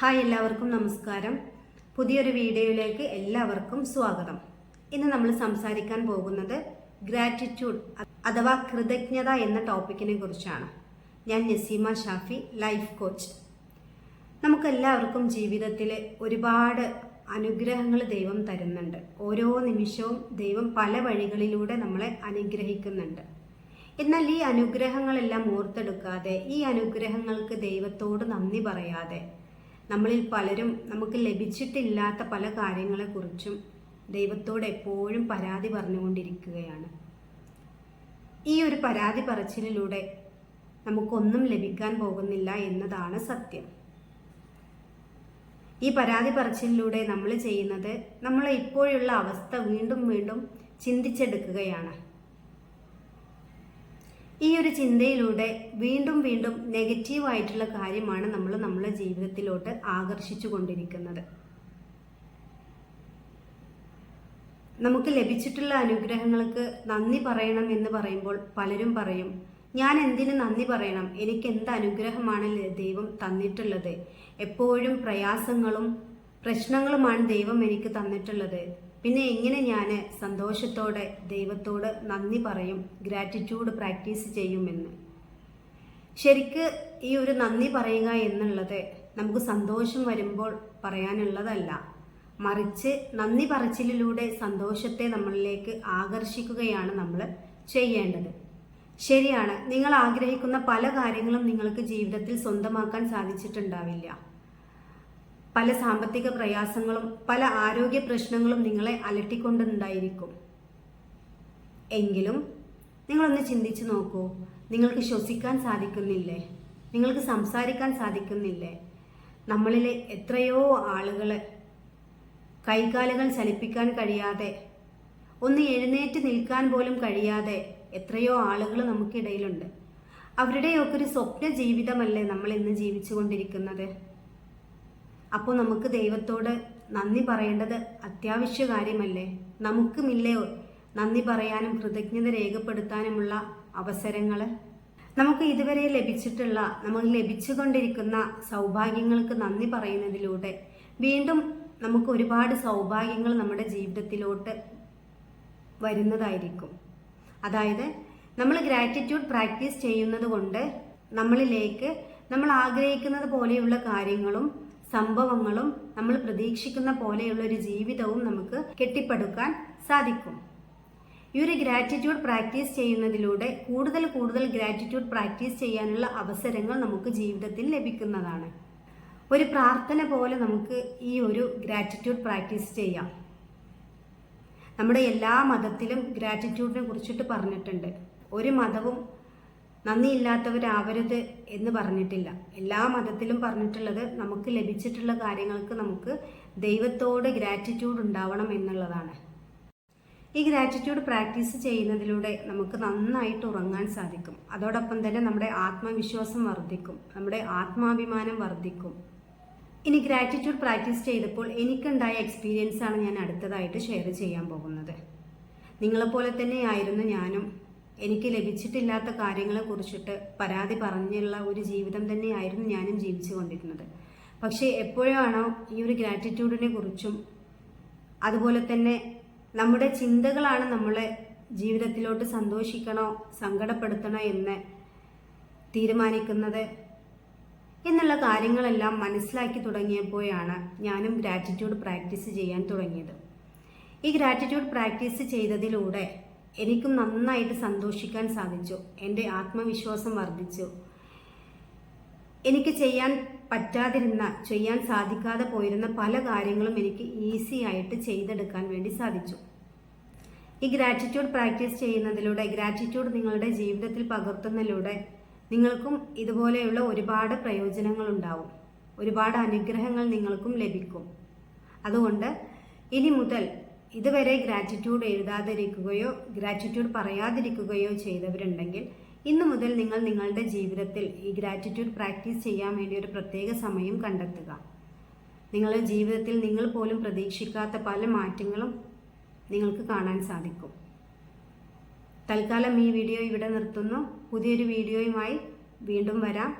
Hi, എല്ലാവർക്കും നമസ്കാരം. പുതിയൊരു വീഡിയോയിലേക്ക് എല്ലാവർക്കും സ്വാഗതം. ഇന്ന് നമ്മൾ സംസാരിക്കാൻ പോകുന്നത് ഗ്രാറ്റിറ്റ്യൂഡ് അഥവാ കൃതജ്ഞത എന്ന ടോപ്പിക്കിനെ കുറിച്ചാണ്. ഞാൻ നസീമ ഷാഫി, ലൈഫ് കോച്ച്. നമുക്കെല്ലാവർക്കും ജീവിതത്തിൽ ഒരുപാട് അനുഗ്രഹങ്ങൾ ദൈവം തരുന്നുണ്ട്. ഓരോ നിമിഷവും ദൈവം പല വഴികളിലൂടെ നമ്മളെ അനുഗ്രഹിക്കുന്നുണ്ട്. എന്നാൽ ഈ അനുഗ്രഹങ്ങളെല്ലാം ഓർത്തെടുക്കാതെ, ഈ അനുഗ്രഹങ്ങൾക്ക് ദൈവത്തോട് നന്ദി പറയാതെ, നമ്മളിൽ പലരും നമുക്ക് ലഭിച്ചിട്ടില്ലാത്ത പല കാര്യങ്ങളെക്കുറിച്ചും ദൈവത്തോട് എപ്പോഴും പരാതി പറഞ്ഞുകൊണ്ടിരിക്കുകയാണ്. ഈ ഒരു പരാതി പറച്ചിലിലൂടെ നമുക്കൊന്നും ലഭിക്കാൻ പോകുന്നില്ല എന്നതാണ് സത്യം. ഈ പരാതി പറച്ചിലിലൂടെ നമ്മൾ ചെയ്യുന്നത് നമ്മളെ ഇപ്പോഴുള്ള അവസ്ഥ വീണ്ടും വീണ്ടും ചിന്തിച്ചെടുക്കുകയാണ്. ഈ ഒരു ചിന്തയിലൂടെ വീണ്ടും വീണ്ടും നെഗറ്റീവായിട്ടുള്ള കാര്യമാണ് നമ്മൾ നമ്മുടെ ജീവിതത്തിലോട്ട് ആകർഷിച്ചു കൊണ്ടിരിക്കുന്നത്. നമുക്ക് ലഭിച്ചിട്ടുള്ള അനുഗ്രഹങ്ങൾക്ക് നന്ദി പറയണം എന്ന് പറയുമ്പോൾ പലരും പറയും, ഞാൻ എന്തിനു നന്ദി പറയണം, എനിക്ക് എന്ത് അനുഗ്രഹമാണ് ദൈവം തന്നിട്ടുള്ളത്, എപ്പോഴും പ്രയാസങ്ങളും പ്രശ്നങ്ങളുമാണ് ദൈവം എനിക്ക് തന്നിട്ടുള്ളത്, പിന്നെ എങ്ങനെ ഞാൻ സന്തോഷത്തോടെ ദൈവത്തോട് നന്ദി പറയും, ഗ്രാറ്റിറ്റ്യൂഡ് പ്രാക്ടീസ് ചെയ്യുമെന്ന്. ശരിക്ക് ഈ ഒരു നന്ദി പറയുക എന്നുള്ളത് നമുക്ക് സന്തോഷം വരുമ്പോൾ പറയാനുള്ളതല്ല, മറിച്ച് നന്ദി പറച്ചിലിലൂടെ സന്തോഷത്തെ നമ്മളിലേക്ക് ആകർഷിക്കുകയാണ് നമ്മൾ ചെയ്യേണ്ടത്. ശരിയാണ്, നിങ്ങൾ ആഗ്രഹിക്കുന്ന പല കാര്യങ്ങളും നിങ്ങൾക്ക് ജീവിതത്തിൽ സ്വന്തമാക്കാൻ സാധിച്ചിട്ടുണ്ടാവില്ല. പല സാമ്പത്തിക പ്രയാസങ്ങളും പല ആരോഗ്യ പ്രശ്നങ്ങളും നിങ്ങളെ അലട്ടിക്കൊണ്ടുണ്ടായിരിക്കും. എങ്കിലും നിങ്ങളൊന്ന് ചിന്തിച്ചു നോക്കൂ, നിങ്ങൾക്ക് ശ്വസിക്കാൻ സാധിക്കുന്നില്ലേ, നിങ്ങൾക്ക് സംസാരിക്കാൻ സാധിക്കുന്നില്ലേ? നമ്മളിലെ എത്രയോ ആളുകൾ കൈകാലുകൾ ചലിപ്പിക്കാൻ കഴിയാതെ, ഒന്ന് എഴുന്നേറ്റ് നിൽക്കാൻ പോലും കഴിയാതെ എത്രയോ ആളുകൾ നമുക്കിടയിലുണ്ട്. അവരുടെയൊക്കെ ഒരു സ്വപ്ന ജീവിതമല്ലേ നമ്മൾ ഇന്ന് ജീവിച്ചു കൊണ്ടിരിക്കുന്നത്. അപ്പോൾ നമുക്ക് ദൈവത്തോട് നന്ദി പറയേണ്ടത് അത്യാവശ്യ കാര്യമല്ലേ? നമുക്കുമില്ലേ നന്ദി പറയാനും കൃതജ്ഞത രേഖപ്പെടുത്താനുമുള്ള അവസരങ്ങൾ? നമുക്ക് ഇതുവരെ ലഭിച്ചിട്ടുള്ള, നമ്മൾ ലഭിച്ചുകൊണ്ടിരിക്കുന്ന സൗഭാഗ്യങ്ങൾക്ക് നന്ദി പറയുന്നതിലൂടെ വീണ്ടും നമുക്ക് ഒരുപാട് സൗഭാഗ്യങ്ങൾ നമ്മുടെ ജീവിതത്തിലോട്ട് വരുന്നതായിരിക്കും. അതായത് നമ്മൾ ഗ്രാറ്റിറ്റ്യൂഡ് പ്രാക്ടീസ് ചെയ്യുന്നത് കൊണ്ട് നമ്മളിലേക്ക് നമ്മൾ ആഗ്രഹിക്കുന്നത് പോലെയുള്ള കാര്യങ്ങളും സംഭവങ്ങളും നമ്മൾ പ്രതീക്ഷിക്കുന്ന പോലെയുള്ള ഒരു ജീവിതവും നമുക്ക് കെട്ടിപ്പടുക്കാൻ സാധിക്കും. ഈ ഒരു ഗ്രാറ്റിറ്റ്യൂഡ് പ്രാക്ടീസ് ചെയ്യുന്നതിലൂടെ കൂടുതൽ കൂടുതൽ ഗ്രാറ്റിറ്റ്യൂഡ് പ്രാക്ടീസ് ചെയ്യാനുള്ള അവസരങ്ങൾ നമുക്ക് ജീവിതത്തിൽ ലഭിക്കുന്നതാണ്. ഒരു പ്രാർത്ഥന പോലെ നമുക്ക് ഈ ഒരു ഗ്രാറ്റിറ്റ്യൂഡ് പ്രാക്ടീസ് ചെയ്യാം. നമ്മുടെ എല്ലാ മതത്തിലും ഗ്രാറ്റിറ്റ്യൂഡിനെ കുറിച്ചിട്ട് പറഞ്ഞിട്ടുണ്ട്. ഒരു മതവും നന്ദിയില്ലാത്തവരാവരുത് എന്ന് പറഞ്ഞിട്ടില്ല. എല്ലാ മതത്തിലും പറഞ്ഞിട്ടുള്ളത് നമുക്ക് ലഭിച്ചിട്ടുള്ള കാര്യങ്ങൾക്ക് നമുക്ക് ദൈവത്തോട് ഗ്രാറ്റിറ്റ്യൂഡ് ഉണ്ടാവണം എന്നുള്ളതാണ്. ഈ ഗ്രാറ്റിറ്റ്യൂഡ് പ്രാക്ടീസ് ചെയ്യുന്നതിലൂടെ നമുക്ക് നന്നായിട്ട് ഉറങ്ങാൻ സാധിക്കും. അതോടൊപ്പം തന്നെ നമ്മുടെ ആത്മവിശ്വാസം വർദ്ധിക്കും, നമ്മുടെ ആത്മാഭിമാനം വർദ്ധിക്കും. ഇനി ഗ്രാറ്റിറ്റ്യൂഡ് പ്രാക്ടീസ് ചെയ്തപ്പോൾ എനിക്കുണ്ടായ എക്സ്പീരിയൻസ് ആണ് ഞാൻ അടുത്തതായിട്ട് ഷെയർ ചെയ്യാൻ പോകുന്നത്. നിങ്ങളെപ്പോലെ തന്നെയായിരുന്നു ഞാനും. എനിക്ക് ലഭിച്ചിട്ടില്ലാത്ത കാര്യങ്ങളെ കുറിച്ചിട്ട് പരാതി പറഞ്ഞുള്ള ഒരു ജീവിതം തന്നെയായിരുന്നു ഞാനും ജീവിച്ചു കൊണ്ടിരുന്നത്. പക്ഷേ എപ്പോഴാണോ ഈ ഒരു ഗ്രാറ്റിറ്റ്യൂഡിനെ കുറിച്ചും അതുപോലെ തന്നെ നമ്മുടെ ചിന്തകളാണ് നമ്മളെ ജീവിതത്തിലോട്ട് സന്തോഷിക്കണോ സങ്കടപ്പെടുത്തണോ എന്ന് തീരുമാനിക്കുന്നത് എന്നുള്ള കാര്യങ്ങളെല്ലാം മനസ്സിലാക്കി തുടങ്ങിയപ്പോഴാണ് ഞാനും ഗ്രാറ്റിറ്റ്യൂഡ് പ്രാക്ടീസ് ചെയ്യാൻ തുടങ്ങിയത്. ഈ ഗ്രാറ്റിറ്റ്യൂഡ് പ്രാക്ടീസ് ചെയ്തതിലൂടെ എനിക്കും നന്നായിട്ട് സന്തോഷിക്കാൻ സാധിച്ചു. എൻ്റെ ആത്മവിശ്വാസം വർദ്ധിച്ചു. എനിക്ക് ചെയ്യാൻ പറ്റാതിരുന്ന, ചെയ്യാൻ സാധിക്കാതെ പോയിരുന്ന പല കാര്യങ്ങളും എനിക്ക് ഈസി ആയിട്ട് ചെയ്തെടുക്കാൻ വേണ്ടി സാധിച്ചു. ഈ ഗ്രാറ്റിറ്റ്യൂഡ് പ്രാക്ടീസ് ചെയ്യുന്നതിലൂടെ, ഗ്രാറ്റിറ്റ്യൂഡ് നിങ്ങളുടെ ജീവിതത്തിൽ പകർത്തുന്നതിലൂടെ നിങ്ങൾക്കും ഇതുപോലെയുള്ള ഒരുപാട് പ്രയോജനങ്ങൾ ഉണ്ടാവും, ഒരുപാട് അനുഗ്രഹങ്ങൾ നിങ്ങൾക്കും ലഭിക്കും. അതുകൊണ്ട് ഇനി മുതൽ ഇതുവരെ ഗ്രാറ്റിറ്റ്യൂഡ് എഴുതാതിരിക്കുകയോ ഗ്രാറ്റിറ്റ്യൂഡ് പറയാതിരിക്കുകയോ ചെയ്തവരുണ്ടെങ്കിൽ ഇന്നു മുതൽ നിങ്ങൾ നിങ്ങളുടെ ജീവിതത്തിൽ ഈ ഗ്രാറ്റിറ്റ്യൂഡ് പ്രാക്ടീസ് ചെയ്യാൻ വേണ്ടി ഒരു പ്രത്യേക സമയം കണ്ടെത്തുക. നിങ്ങളുടെ ജീവിതത്തിൽ നിങ്ങൾ പോലും പ്രതീക്ഷിക്കാത്ത പല മാറ്റങ്ങളും നിങ്ങൾക്ക് കാണാൻ സാധിക്കും. തൽക്കാലം ഈ വീഡിയോ ഇവിടെ നിർത്തുന്നു. പുതിയൊരു വീഡിയോയുമായി വീണ്ടും വരാം.